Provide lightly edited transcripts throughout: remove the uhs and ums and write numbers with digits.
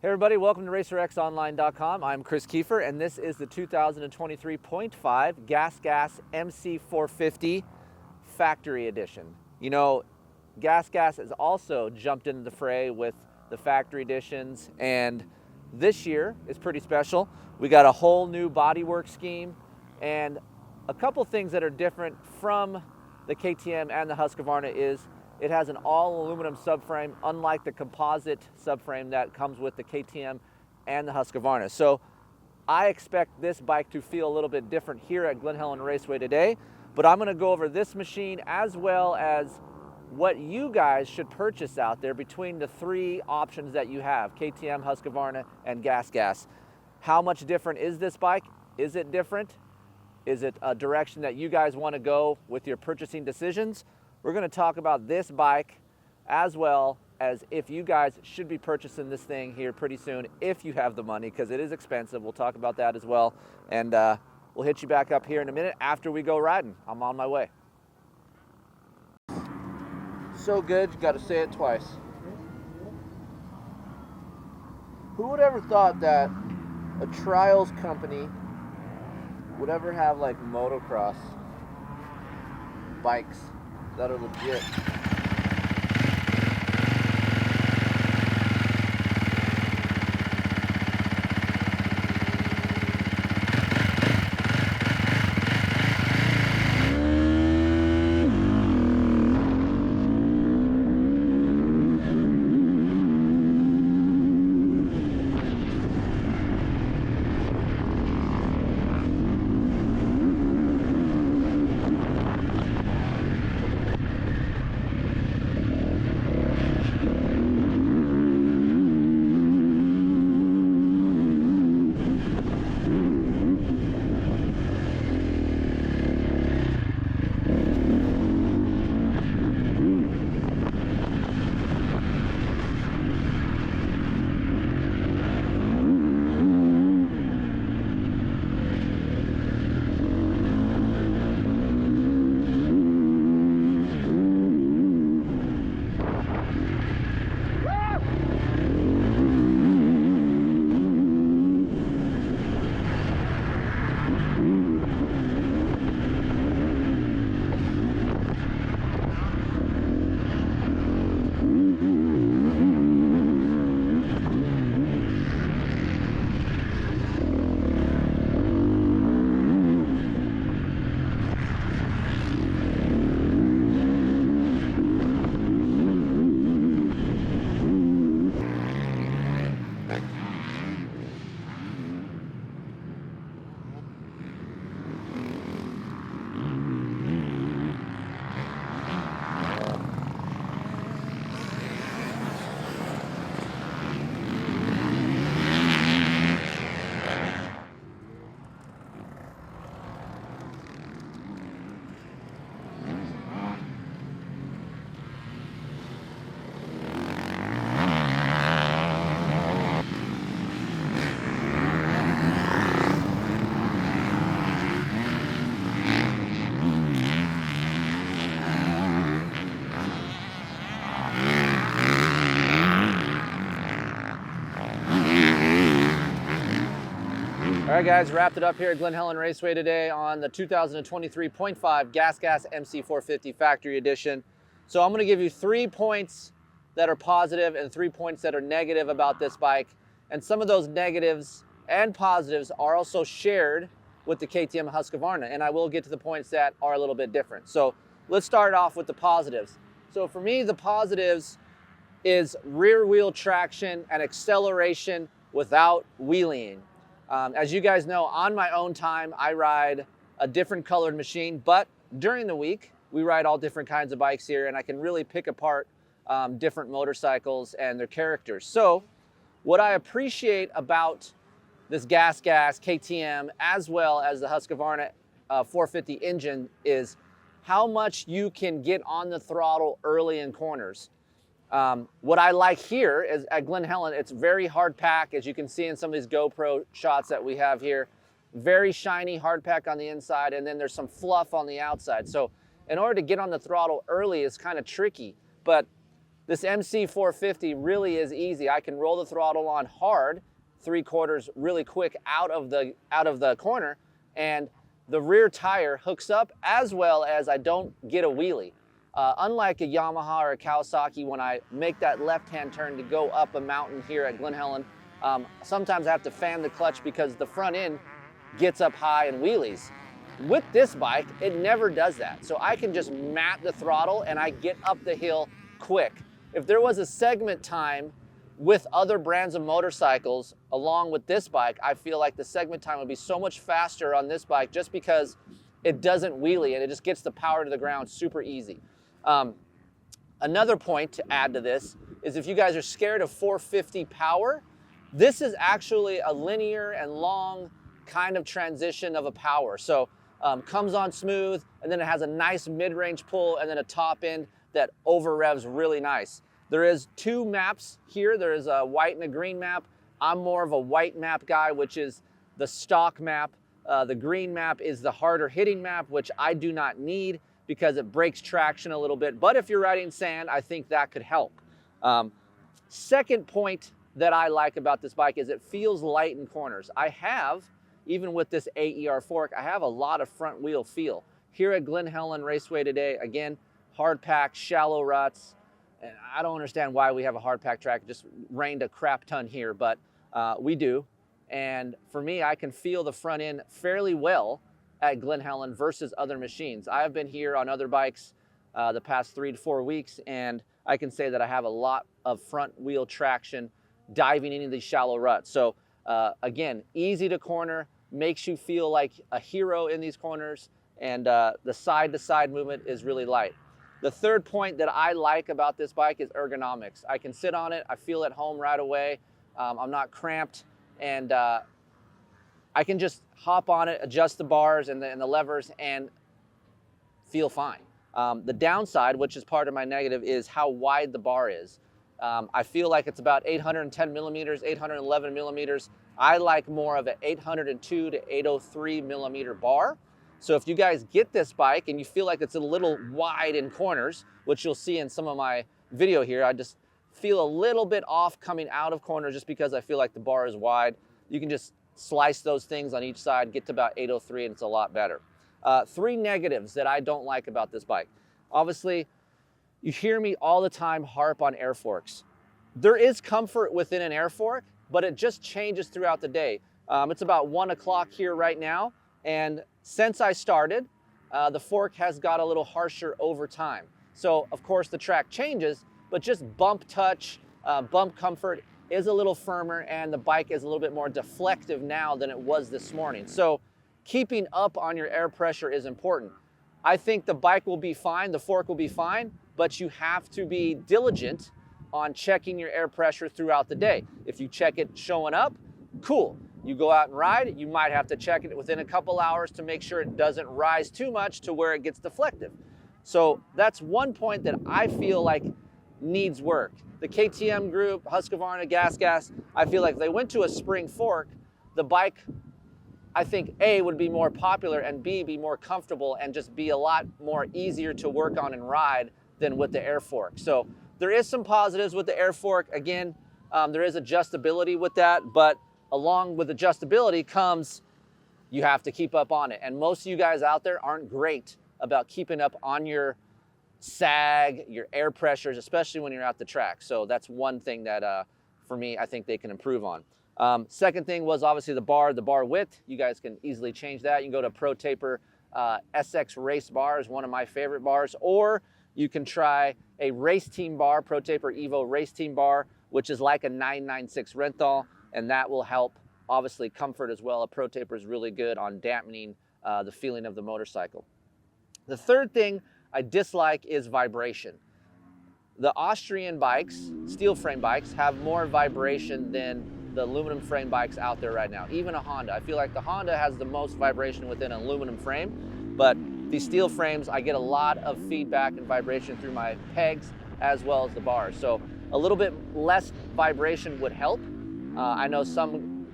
Hey everybody, welcome to RacerXOnline.com. I'm Kris Keefer, and this is the 2023.5 GasGas MC 450 Factory Edition. You know, GasGas has also jumped into the fray with the Factory Editions, and this year is pretty special. We got a whole new bodywork scheme and a couple things that are different from the KTM and the Husqvarna is it has an all aluminum subframe, unlike the composite subframe that comes with the KTM and the Husqvarna. So I expect this bike to feel a little bit different here at Glen Helen Raceway today, but I'm gonna go over this machine as well as what you guys should purchase out there between the three options that you have, KTM, Husqvarna, and GasGas. How much different is this bike? Is it different? Is it a direction that you guys wanna go with your purchasing decisions? We're going to talk about this bike as well as if you guys should be purchasing this thing here pretty soon if you have the money, because it is expensive. We'll talk about that as well. And we'll hit you back up here in a minute after we go riding. I'm on my way. So good, you got to say it twice. Who would ever thought that a trials company would ever have like motocross bikes that are legit? All right, guys, wrapped it up here at Glen Helen Raceway today on the 2023.5 GasGas MC 450 Factory Edition. So I'm going to give you 3 points that are positive and 3 points that are negative about this bike. And some of those negatives and positives are also shared with the KTM Husqvarna. And I will get to the points that are a little bit different. So let's start off with the positives. So for me, the positives is rear wheel traction and acceleration without wheeling. As you guys know, on my own time, I ride a different colored machine, but during the week, we ride all different kinds of bikes here, and I can really pick apart different motorcycles and their characters. So what I appreciate about this GasGas KTM as well as the Husqvarna 450 engine is how much you can get on the throttle early in corners. What I like here is at Glen Helen, it's very hard pack, as you can see in some of these GoPro shots that we have here. Very shiny hard pack on the inside, and then there's some fluff on the outside. So in order to get on the throttle early is kind of tricky, but This MC 450 really is easy. I can roll the throttle on hard, 3/4 really quick out of the corner, and the rear tire hooks up, as well as I don't get a wheelie. Unlike a Yamaha or a Kawasaki, when I make that left-hand turn to go up a mountain here at Glen Helen, sometimes I have to fan the clutch because the front end gets up high and wheelies. With this bike, it never does that. So I can just mat the throttle and I get up the hill quick. If there was a segment time with other brands of motorcycles along with this bike, I feel like the segment time would be so much faster on this bike just because it doesn't wheelie and it just gets the power to the ground super easy. Another point to add to this is if you guys are scared of 450 power, this is actually a linear and long kind of transition of a power. So comes on smooth, and then it has a nice mid-range pull and then a top end that over revs really nice. There is 2 maps here. There is a white and a green map. I'm more of a white map guy, which is the stock map. The green map is the harder hitting map, which I do not need because it breaks traction a little bit. But if you're riding sand, I think that could help. Second point that I like about this bike is it feels light in corners. I have, even with this AER fork, I have a lot of front wheel feel. Here at Glen Helen Raceway today, again, hard pack, shallow ruts. And I don't understand why we have a hard pack track. It just rained a crap ton here, but we do. And for me, I can feel the front end fairly well at Glen Helen versus other machines. I have been here on other bikes the past 3 to 4 weeks, and I can say that I have a lot of front wheel traction diving into these shallow ruts. So again, easy to corner, makes you feel like a hero in these corners, and the side-to-side movement is really light. The third point that I like about this bike is ergonomics. I can sit on it, I feel at home right away. I'm not cramped, and I can just hop on it, adjust the bars and the levers, and feel fine. The downside, which is part of my negative, is how wide the bar is. I feel like it's about 810 millimeters, 811 millimeters. I like more of an 802 to 803 millimeter bar. So if you guys get this bike and you feel like it's a little wide in corners, which you'll see in some of my video here, I just feel a little bit off coming out of corners just because I feel like the bar is wide. You can just slice those things on each side, get to about 803, and it's a lot better. 3 negatives that I don't like about this bike. Obviously, you hear me all the time harp on air forks. There is comfort within an air fork, but it just changes throughout the day. It's about 1 o'clock here right now, and since I started, the fork has got a little harsher over time. So of course the track changes, but just bump touch, bump comfort is a little firmer, and the bike is a little bit more deflective now than it was this morning. So keeping up on your air pressure is important. I think the bike will be fine, the fork will be fine, but you have to be diligent on checking your air pressure throughout the day. If you check it showing up, cool. You go out and ride, you might have to check it within a couple hours to make sure it doesn't rise too much to where it gets deflective. So that's one point that I feel like needs work. The KTM group, Husqvarna, GasGas, I feel like if they went to a spring fork, the bike, I think A, would be more popular, and B, be more comfortable and just be a lot more easier to work on and ride than with the air fork. So there is some positives with the air fork. Again, there is adjustability with that, but along with adjustability comes you have to keep up on it. And most of you guys out there aren't great about keeping up on your sag, your air pressures, especially when you're at the track. So that's one thing that, for me, I think they can improve on. Second thing was obviously the bar width. You guys can easily change that. You can go to Pro Taper SX Race bar is one of my favorite bars, or you can try a Race Team bar, Pro Taper Evo Race Team bar, which is like a 996 Renthal, and that will help, obviously, comfort as well. A Pro Taper is really good on dampening the feeling of the motorcycle. The third thing I dislike is vibration. The Austrian bikes, steel frame bikes, have more vibration than the aluminum frame bikes out there right now. Even a Honda. I feel like the Honda has the most vibration within an aluminum frame, but these steel frames, I get a lot of feedback and vibration through my pegs as well as the bars. So a little bit less vibration would help. I know some,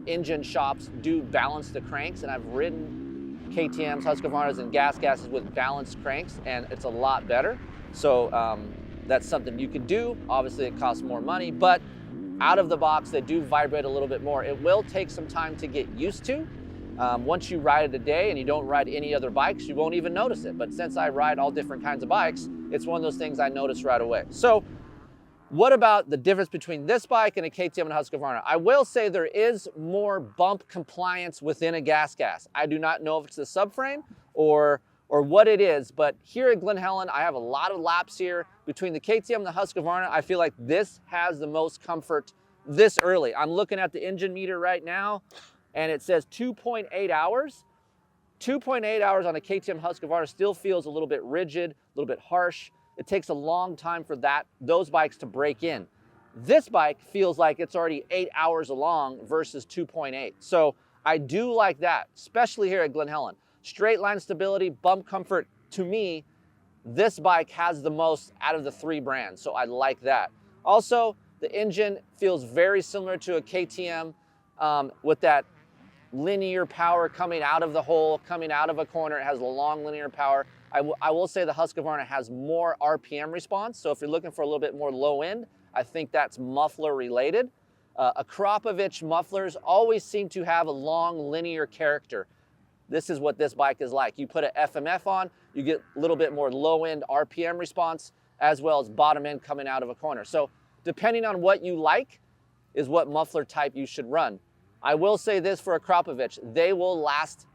engine shops do balance the cranks, and I've ridden KTMs, Husqvarnas, and GasGas with balanced cranks, and it's a lot better. So That's something you can do. Obviously it costs more money, but out of the box, they do vibrate a little bit more. It will take some time to get used to. Once you ride it a day and you don't ride any other bikes, you won't even notice it. But since I ride all different kinds of bikes, it's one of those things I notice right away. So what about the difference between this bike and a KTM and Husqvarna? I will say there is more bump compliance within a GasGas. I do not know if it's the subframe or what it is, but here at Glen Helen, I have a lot of laps here. Between the KTM and the Husqvarna, I feel like this has the most comfort this early. I'm looking at the engine meter right now, and it says 2.8 hours. 2.8 hours on a KTM Husqvarna still feels a little bit rigid, a little bit harsh. It takes a long time for those bikes to break in. This bike feels like it's already 8 hours along versus 2.8. So I do like that, especially here at Glen Helen. Straight line stability, bump comfort, to me, this bike has the most out of the three brands, so I like that. Also, the engine feels very similar to a KTM with that linear power coming out of the hole, coming out of a corner. It has a long linear power. I will say the Husqvarna has more RPM response, so if you're looking for a little bit more low end, I think that's muffler related. Akrapovic mufflers always seem to have a long linear character. This is what this bike is like. You put an FMF on, you get a little bit more low-end RPM response, as well as bottom end coming out of a corner. So depending on what you like is what muffler type you should run. I will say this for Akrapovic, they will last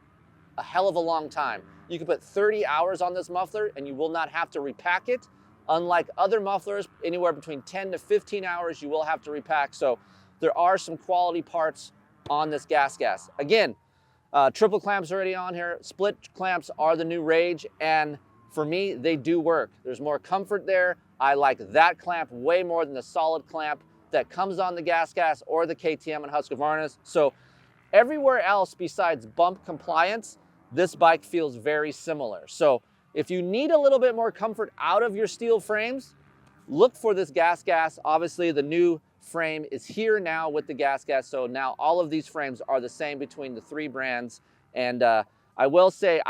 a hell of a long time. You can put 30 hours on this muffler and you will not have to repack it. Unlike other mufflers, anywhere between 10 to 15 hours you will have to repack. So there are some quality parts on this GasGas. Again, triple clamps already on here. Split clamps are the new rage, and for me, they do work. There's more comfort there. I like that clamp way more than the solid clamp that comes on the GasGas or the KTM and Husqvarnas. So everywhere else besides bump compliance, this bike feels very similar. So if you need a little bit more comfort out of your steel frames, look for this GasGas. Obviously, the new frame is here now with the GasGas, so now all of these frames are the same between the three brands. And I will say,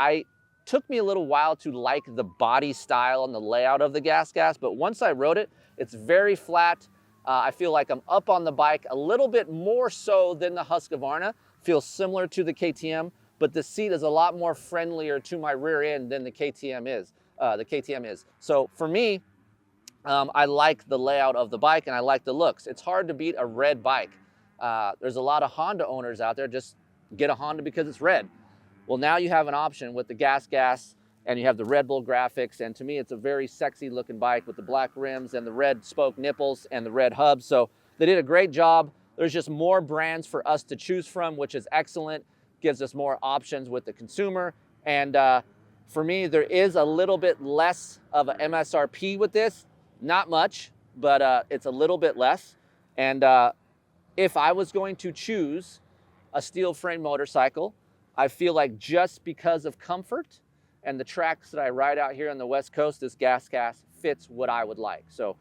took me a little while to like the body style and the layout of the GasGas, but once I rode it, it's very flat. I feel like I'm up on the bike a little bit more so than the Husqvarna. Feels similar to the KTM, but the seat is a lot more friendlier to my rear end than the KTM is. So for me, I like the layout of the bike and I like the looks. It's hard to beat a red bike. There's a lot of Honda owners out there, just get a Honda because it's red. Well, now you have an option with the GasGas and you have the Red Bull graphics, and to me it's a very sexy looking bike with the black rims and the red spoke nipples and the red hubs. So they did a great job. There's just more brands for us to choose from, which is excellent. Gives us more options with the consumer. And for me, there is a little bit less of an MSRP with this. Not much, but it's a little bit less. And if I was going to choose a steel frame motorcycle, I feel like just because of comfort and the tracks that I ride out here on the West Coast, this GasGas fits what I would like. So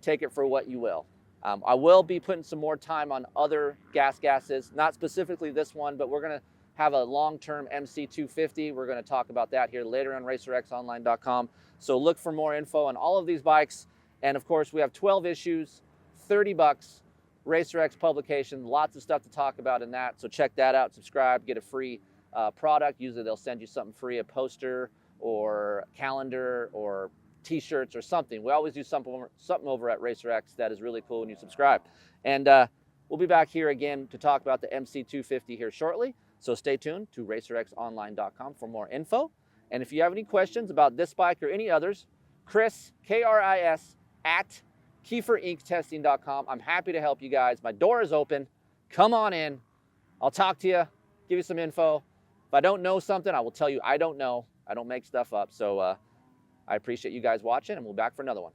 take it for what you will. I will be putting some more time on other GasGases, not specifically this one, but we're gonna have a long-term MC250. We're gonna talk about that here later on racerxonline.com. So look for more info on all of these bikes. And of course, we have 12 issues, 30 bucks, RacerX publication, lots of stuff to talk about in that. So check that out, subscribe, get a free product. Usually they'll send you something free, a poster or a calendar or t-shirts or something. We always do something over at RacerX that is really cool when you subscribe. And we'll be back here again to talk about the MC250 here shortly. So stay tuned to racerxonline.com for more info. And if you have any questions about this bike or any others, Kris, K-R-I-S, at KeeferInkTesting.com. I'm happy to help you guys. My door is open. Come on in. I'll talk to you, give you some info. If I don't know something, I will tell you I don't know. I don't make stuff up. So I appreciate you guys watching, and we'll be back for another one.